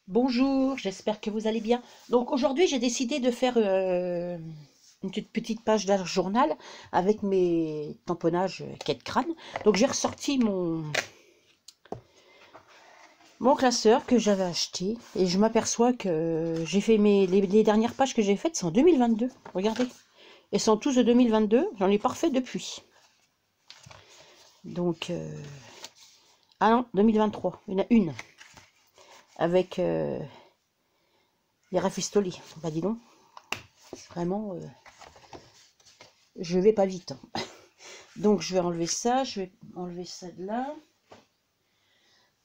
Bonjour, j'espère que vous allez bien. Donc aujourd'hui, j'ai décidé de faire une toute petite page d'un journal avec mes tamponnages quai de crâne. Donc j'ai ressorti mon classeur que j'avais acheté et je m'aperçois que j'ai fait les dernières pages que j'ai faites, c'est en 2022. Regardez. Elles sont tous de 2022, j'en ai pas refait depuis. Donc, ah non, 2023, il y en a une avec les rafistolis. Bah dis donc, vraiment, je vais pas vite, hein. Donc je vais enlever ça, je vais enlever ça de là.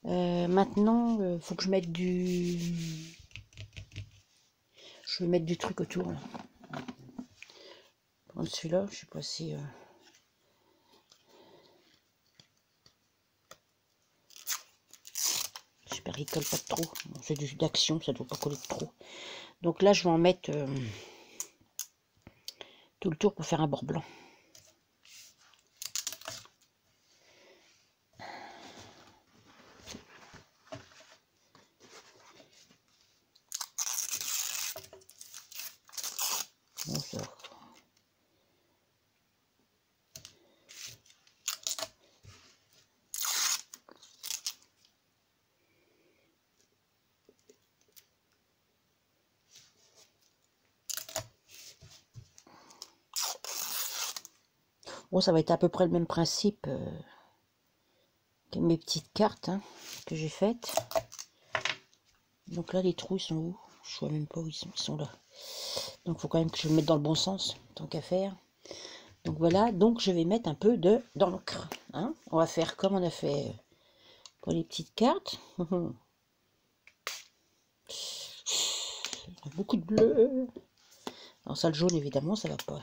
Maintenant, faut que je mette du... Je vais mettre du truc autour, là. Prendre celui-là, je sais pas si... J'espère qu'il colle pas de trop. Bon, c'est du d'action, ça doit pas coller de trop. Donc là, je vais en mettre tout le tour pour faire un bord blanc. Bon, ça... Bon, ça va être à peu près le même principe que mes petites cartes, hein, que j'ai faites. Donc là, les trous, ils sont où? Je vois même pas où ils sont là. Donc il faut quand même que je le mette dans le bon sens, tant qu'à faire. Donc voilà, donc je vais mettre un peu d'encre, hein. On va faire comme on a fait pour les petites cartes. Beaucoup de bleu. Alors ça, le jaune, évidemment, ça va pas.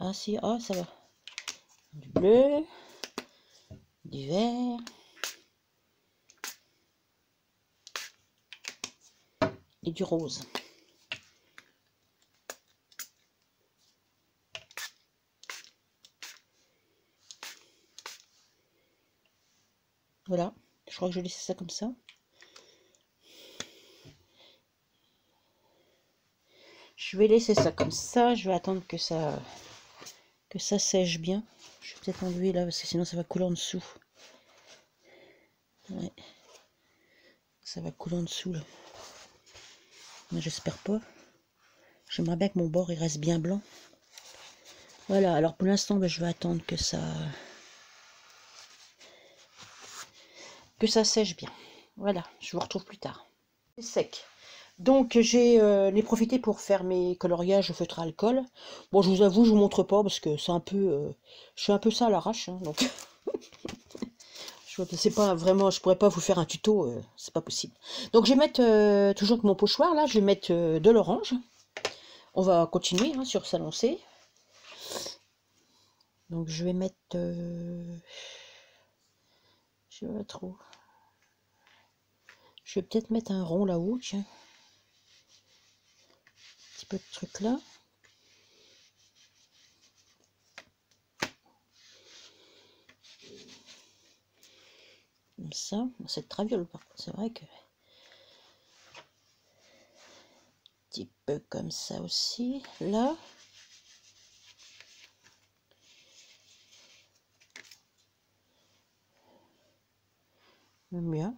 Ah si, ah ça va. Du bleu, du vert et du rose. Voilà, je crois que je vais laisser ça comme ça. Je vais laisser ça comme ça, je vais attendre que ça sèche bien. Je vais peut-être enlever là, parce que sinon ça va couler en dessous. Ouais. Ça va couler en dessous là. Mais j'espère pas. J'aimerais bien que mon bord il reste bien blanc. Voilà, alors pour l'instant, ben, je vais attendre que ça sèche bien. Voilà, je vous retrouve plus tard. C'est sec. Donc j'ai profité pour faire mes coloriages au feutre à alcool. Bon, je vous avoue, je vous montre pas parce que c'est un peu, je fais un peu ça à l'arrache, hein, donc c'est pas vraiment, je pourrais pas vous faire un tuto, c'est pas possible. Donc je vais mettre toujours avec mon pochoir là, je vais mettre de l'orange. On va continuer, hein, sur s'annoncer. Donc je vais mettre, je sais pas trop. Je vais peut-être mettre un rond là-haut, tiens. Un petit peu de truc là. Comme ça. C'est de traviole par contre, c'est vrai que... Un petit peu comme ça aussi. Là. Bien.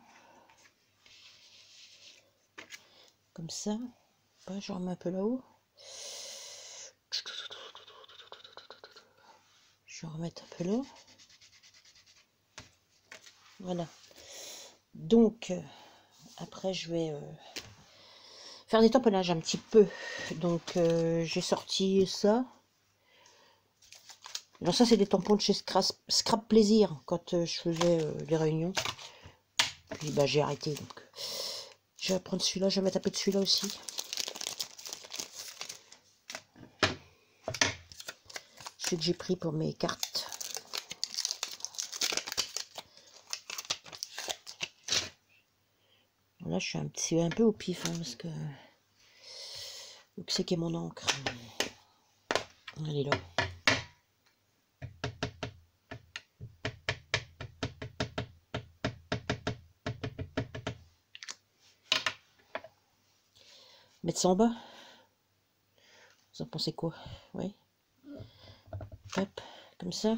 Comme ça. Je remets un peu là-haut. Je vais remettre un peu là. Voilà. Donc, après, je vais faire des tamponnages un petit peu. Donc, j'ai sorti ça. Alors ça, c'est des tampons de chez Scrap Plaisir, quand je faisais des réunions. Puis, bah, j'ai arrêté. Donc, je vais prendre celui-là. Je vais mettre un peu de celui-là aussi. Celui que j'ai pris pour mes cartes. Là, je suis un peu au pif, hein, parce que... Où c'est qu'est mon encre? Elle est là. Mettre ça en bas. Vous en pensez quoi? Oui. Hop, comme ça.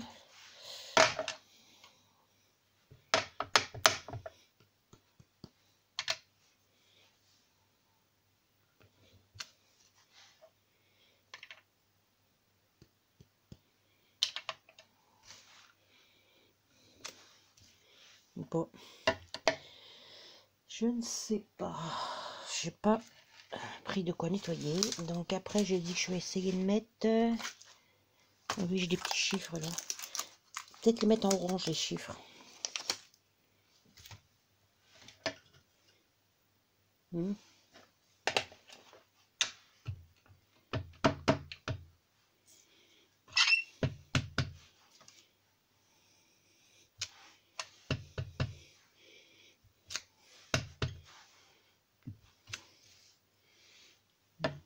Bon. Je ne sais pas. J'ai pas pris de quoi nettoyer. Donc après, j'ai dit que je vais essayer de mettre... Ah oui, j'ai des petits chiffres là. Peut-être les mettre en orange, les chiffres.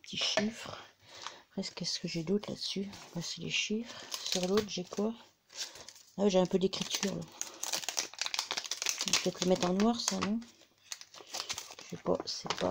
Petits chiffres. Après, qu'est-ce que j'ai d'autre là-dessus? Là, c'est les chiffres. Sur l'autre, j'ai quoi? Ah, j'ai un peu d'écriture là. Je vais peut-être le mettre en noir, ça, non? Je sais pas, c'est pas...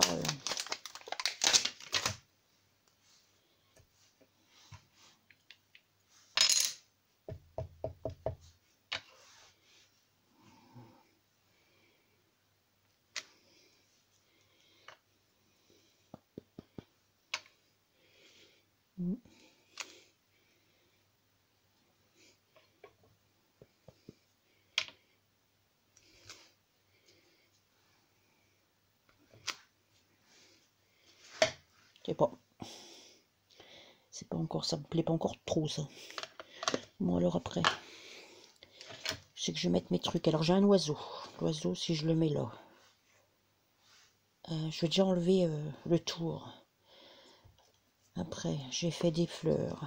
Je sais pas. C'est pas encore, ça me plaît pas encore trop, ça. Bon, alors après, je sais que je vais mettre mes trucs. Alors, j'ai un oiseau. L'oiseau, si je le mets là. Je vais déjà enlever le tour. Après, j'ai fait des fleurs.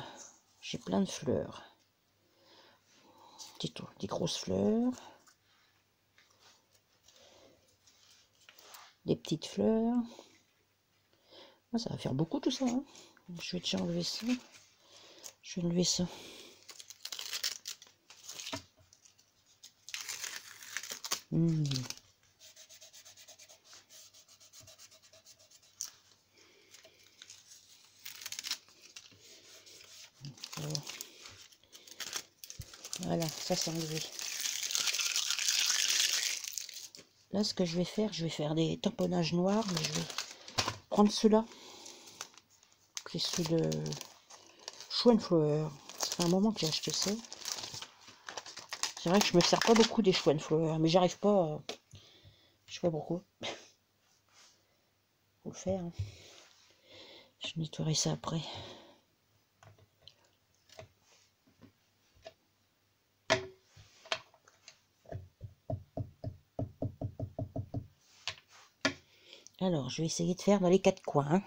J'ai plein de fleurs. Des grosses fleurs. Des petites fleurs. Ah, ça va faire beaucoup tout ça. Hein. Je vais déjà enlever ça. Je vais enlever ça. Voilà, ça c'est enlevé. Là, ce que je vais faire des tamponnages noirs, mais je vais prendre ceux-là. C'est ceux de Schweinflower. Ça fait un moment que j'ai acheté ça. C'est vrai que je me sers pas beaucoup des Schweinflower, mais j'arrive pas à... Je sais pas pourquoi. Faut le faire. Hein. Je nettoierai ça après. Alors, je vais essayer de faire dans les quatre coins. Hein.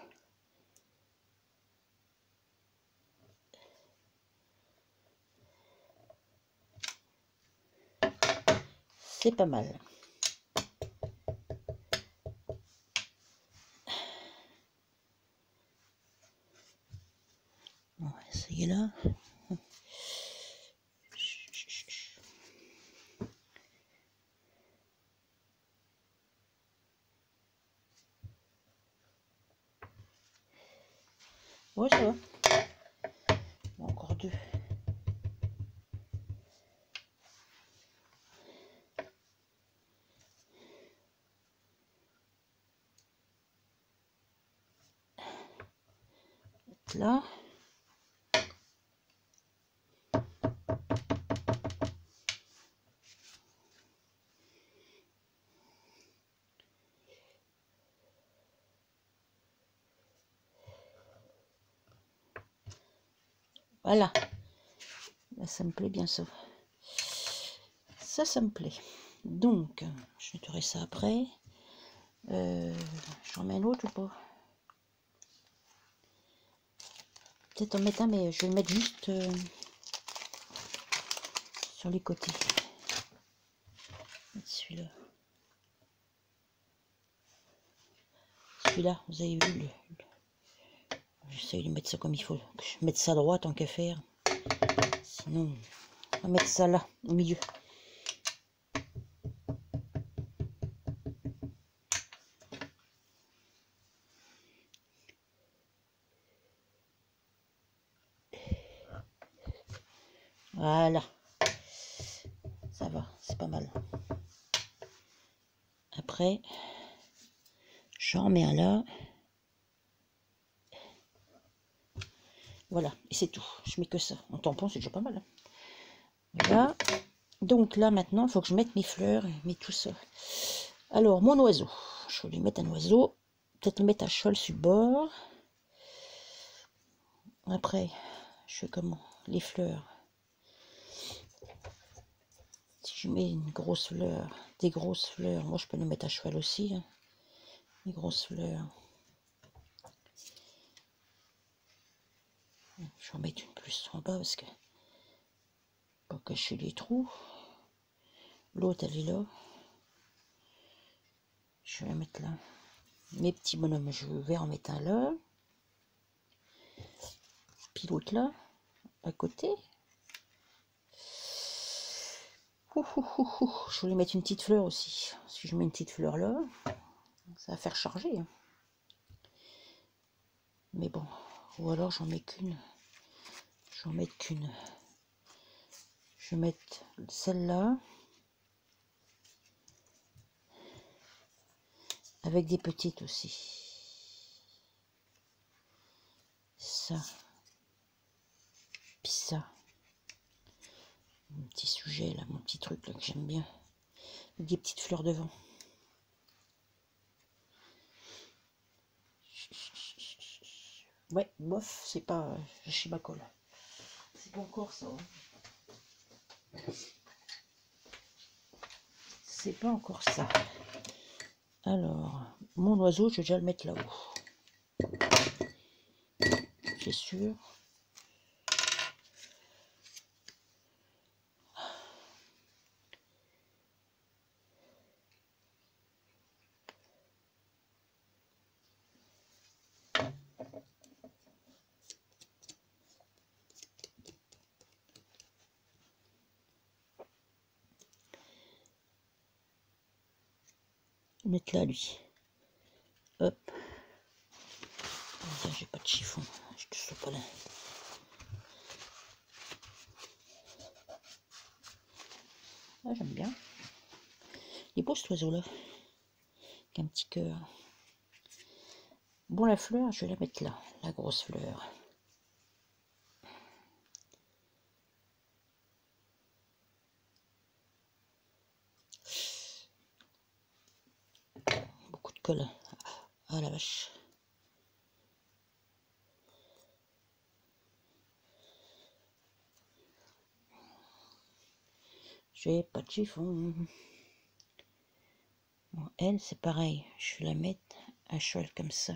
C'est pas mal. On va essayer là. Ouais, ça va. Encore deux. Là. Voilà. Là, ça me plaît bien ça. Ça me plaît. Donc, je nettoierai ça après. J'en mets un autre ou pas? Peut-être en mettre un, mais je vais le mettre juste sur les côtés. Celui-là. Celui-là, vous avez vu j'essaie de mettre ça comme il faut. Je mette ça droit tant qu'à faire. Sinon, on va mettre ça là, au milieu. Voilà. Ça va, c'est pas mal. Après, j'en mets un là. Voilà, et c'est tout. Je mets que ça. En tampon, c'est déjà pas mal. Hein. Voilà. Donc là, maintenant, il faut que je mette mes fleurs, mais tout ça. Alors, mon oiseau. Je vais lui mettre un oiseau. Peut-être le mettre à cheval sur le bord. Après, je fais comment? Les fleurs. Si je mets une grosse fleur, des grosses fleurs, moi je peux les mettre à cheval aussi. Hein. Les grosses fleurs. Je vais en mettre une plus en bas parce que pour cacher les trous. L'autre elle est là. Je vais la mettre là. Mes petits bonhommes, je vais en mettre un là. Puis l'autre là, à côté. Je voulais mettre une petite fleur aussi. Si je mets une petite fleur là, ça va faire charger. Hein. Mais bon, ou alors j'en mets qu'une. Je vais en mettre qu'une. Je vais mettre celle-là. Avec des petites aussi. Ça. Puis ça. Mon petit sujet là, mon petit truc là que j'aime bien. Avec des petites fleurs devant. Ouais, bof, c'est pas chez ma colle. C'est pas encore ça. Hein. C'est pas encore ça. Alors, mon oiseau, je vais déjà le mettre là-haut. C'est sûr. Mettre là, lui. Hop. J'ai pas de chiffon. Je te sors pas là. Ah, j'aime bien. Il est beau cet oiseau là. Avec un petit cœur. Bon, la fleur, je vais la mettre là. La grosse fleur. Beaucoup de colle. Ah la vache. J'ai pas de chiffon. Bon, elle, c'est pareil. Je vais la mettre à cheval comme ça.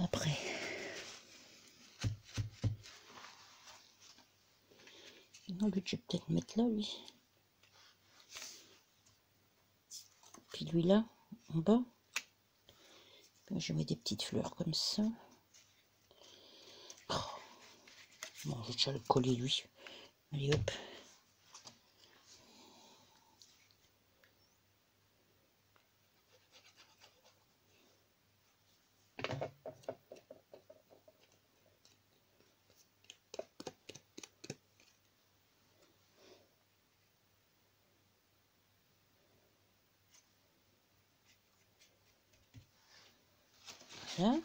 Après. Non, lui, je vais peut-être mettre là, lui. Puis lui là, en bas. Puis je mets des petites fleurs comme ça. Oh. Bon, je vais déjà le coller, lui. Allez, hop. Là.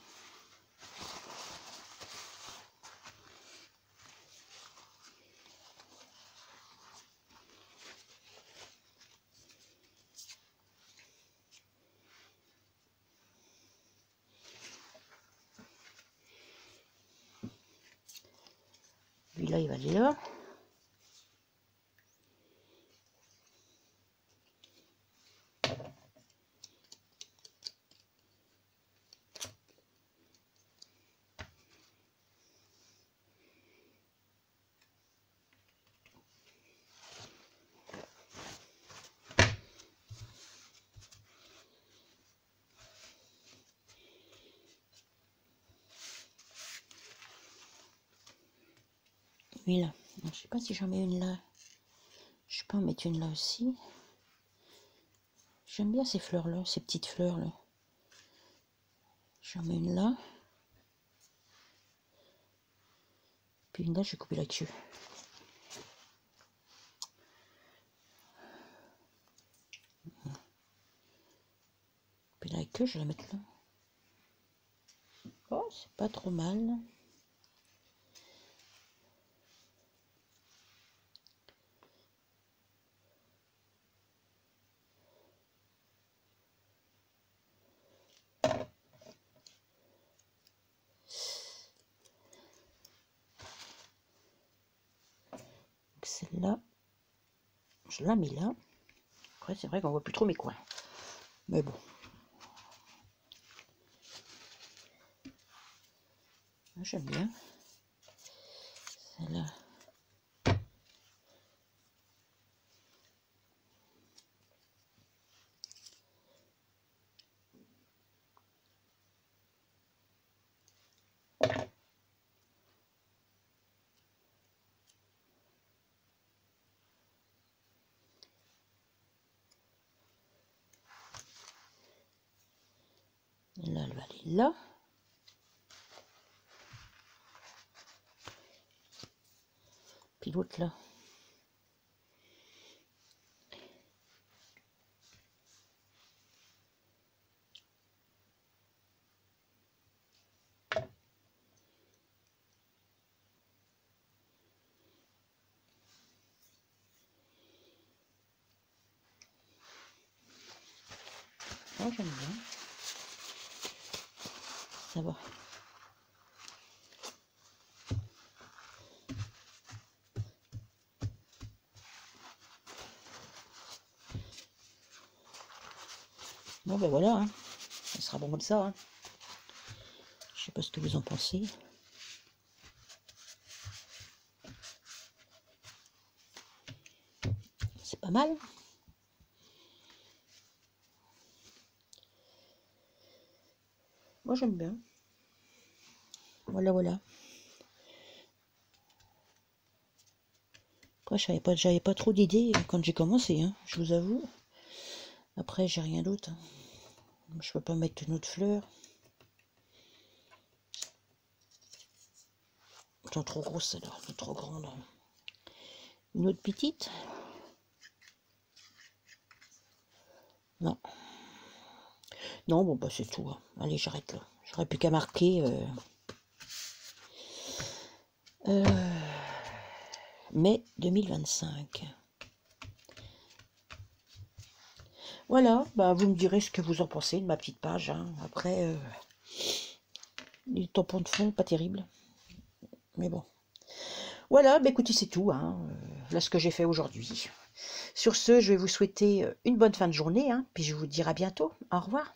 Lui là, il va aller là. huile. Je sais pas si j'en mets une là. Je peux en mettre une là aussi. J'aime bien ces fleurs là, ces petites fleurs là. J'en mets une là. Puis une là, je vais couper la queue. Puis la queue, je vais la mettre là. Oh, c'est pas trop mal. Celle-là, je la mets là. Après, c'est vrai qu'on voit plus trop mes coins. Mais bon. J'aime bien. Celle-là. Et là, elle va aller là. Puis l'autre là. Oh, j'aime bien. Ça va. Bon, ben voilà, hein. Ça sera bon comme ça. Hein. Je sais pas ce que vous en pensez. C'est pas mal. Moi, j'aime bien. Voilà, voilà. Après, j'avais pas trop d'idées quand j'ai commencé, hein, je vous avoue. Après, j'ai rien d'autre. Hein. Je peux pas mettre une autre fleur. Elles sont trop grosses, celle-là. Elles sont trop grandes. Une autre petite? Non. Non, bon, bah c'est tout. Hein. Allez, j'arrête là. J'aurais plus qu'à marquer mai 2025. Voilà, bah vous me direz ce que vous en pensez de ma petite page. Hein. Après, les tampons de fond, pas terrible. Mais bon. Voilà, bah écoutez, c'est tout. Hein. Là, ce que j'ai fait aujourd'hui. Sur ce, je vais vous souhaiter une bonne fin de journée. Hein, puis je vous dis à bientôt. Au revoir.